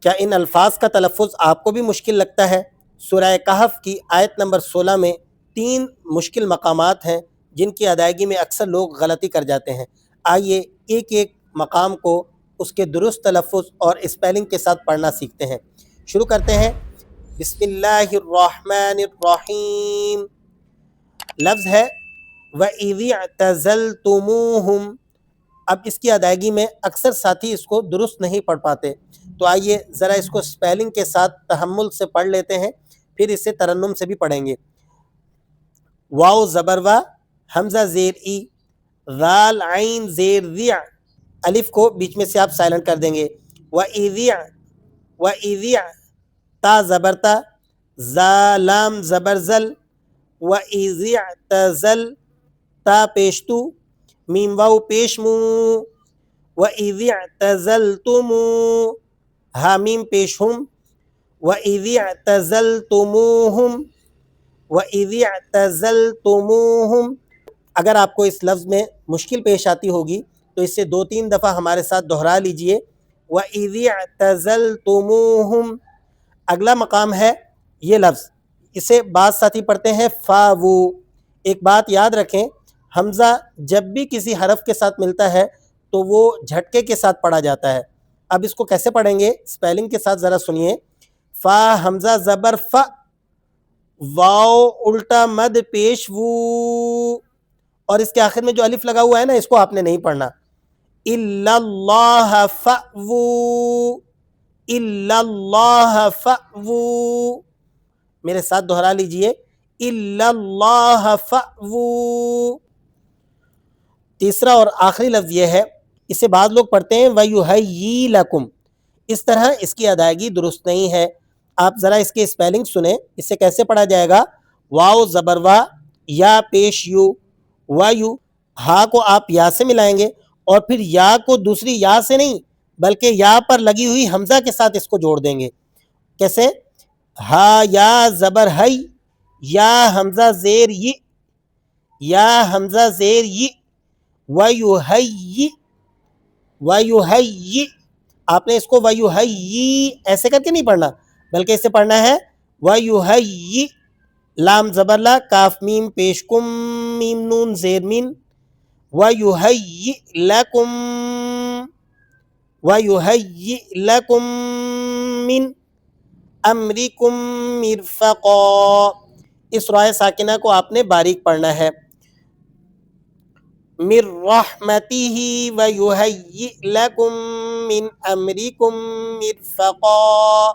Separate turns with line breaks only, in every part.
کیا ان الفاظ کا تلفظ آپ کو بھی مشکل لگتا ہے؟ سورہ کہف کی آیت نمبر 16 میں 3 مشکل مقامات ہیں جن کی ادائیگی میں اکثر لوگ غلطی کر جاتے ہیں۔ آئیے ایک ایک مقام کو اس کے درست تلفظ اور اسپیلنگ کے ساتھ پڑھنا سیکھتے ہیں۔ شروع کرتے ہیں۔ بسم اللہ الرحمن الرحیم۔ لفظ ہے وَإِذِ اعْتَزَلْتُمُوهُمْ۔ اب اس کی ادائیگی میں اکثر ساتھی اس کو درست نہیں پڑھ پاتے، تو آئیے ذرا اس کو اسپیلنگ کے ساتھ تحمل سے پڑھ لیتے ہیں، پھر اسے ترنم سے بھی پڑھیں گے۔ واو زبر وا، حمزہ زیر ای، ذال عین زیر ذیع، الف کو بیچ میں سے آپ سائلنٹ کر دیں گے۔ وَإِذِعْ تا زبر تا، زا لام زبر زل، وَإِذِ اعْتَزَلْ تا پیشتو، میم واو پیش مو، وَإِذِ اعْتَزَلْتُمُوا حامیم پیش ہم، وَإِذِ اعْتَزَلْتُمُوهُمْ وَإِذِ اعْتَزَلْتُمُوهُمْ۔ اگر آپ کو اس لفظ میں مشکل پیش آتی ہوگی تو اسے 2-3 دفعہ ہمارے ساتھ دہرا لیجئے۔ وَإِذِ اعْتَزَلْتُمُوهُمْ۔ اگلا مقام ہے یہ لفظ، اسے بعض ساتھی پڑھتے ہیں فاوو۔ ایک بات یاد رکھیں، حمزہ جب بھی کسی حرف کے ساتھ ملتا ہے تو وہ جھٹکے کے ساتھ پڑھا جاتا ہے۔ اب اس کو کیسے پڑھیں گے اسپیلنگ کے ساتھ ذرا سنیے۔ فا حمزہ زبر ف، واو الٹا مد پیش وو، اور اس کے آخر میں جو الف لگا ہوا ہے نا اس کو آپ نے نہیں پڑھنا۔ الا اللہ فاوو، الا اللہ فاوو، میرے ساتھ دہرا لیجئے، الا اللہ فاوو۔ تیسرا اور آخری لفظ یہ ہے، اسے بعض لوگ پڑھتے ہیں وَيُحَيِّي لَكُمْ، اس طرح اس کی ادائیگی درست نہیں ہے۔ آپ ذرا اس کے اسپیلنگ سنیں، اسے کیسے پڑھا جائے گا۔ واو زبر وا، یا پیش یو، وایو، ہا کو آپ یا سے ملائیں گے اور پھر یا کو دوسری یا سے نہیں بلکہ یا پر لگی ہوئی حمزہ کے ساتھ اس کو جوڑ دیں گے۔ کیسے؟ ہا یا زبر ہئی، یا حمزہ زیر ی، یا حمزہ زیر ی، وَيُحَيِّ، وَيُحَيِّ، آپ نے اس کو وَيُحَيِّ ایسے کر کے نہیں پڑھنا بلکہ اسے پڑھنا ہے وَيُحَيِّ، لام زبر لا، کاف میم پیش کم، میم نون زیر مین، وَيُحَيِّ لَكُمْ، وَيُحَيِّ لَكُمْ مِنْ أَمْرِكُمْ مِرْفَقًا۔ اس رائے ساکنہ کو آپ نے باریک پڑھنا ہے۔ مِن رَحْمَتِهِ وَيُحَيِّئْ لَكُم مِّنْ أَمْرِكُم مِّرْفَقًا۔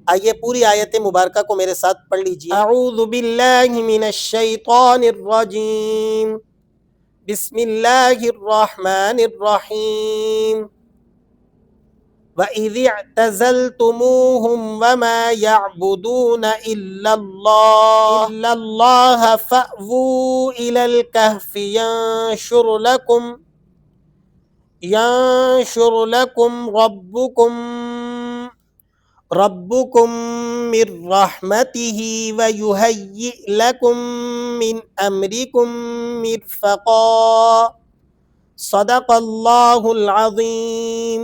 آئیے پوری آیت مبارکہ کو میرے ساتھ پڑھ لیجیے۔ اعوذ باللہ من الشیطان الرجیم، بسم اللہ الرحمن الرحیم۔ وَإِذِ اعْتَزَلْتُمُوهُمْ وَمَا يَعْبُدُونَ إِلَّا اللَّهَ فَأْوُوا إِلَى الْكَهْفِ يَنشُرْ لَكُمْ رَبُّكُمْ مِنْ رَحْمَتِهِ وَيُحَيِّئْ لَكُمْ مِنْ أَمْرِكُمْ مِرْفَقًا۔ صدق اللہ العظیم۔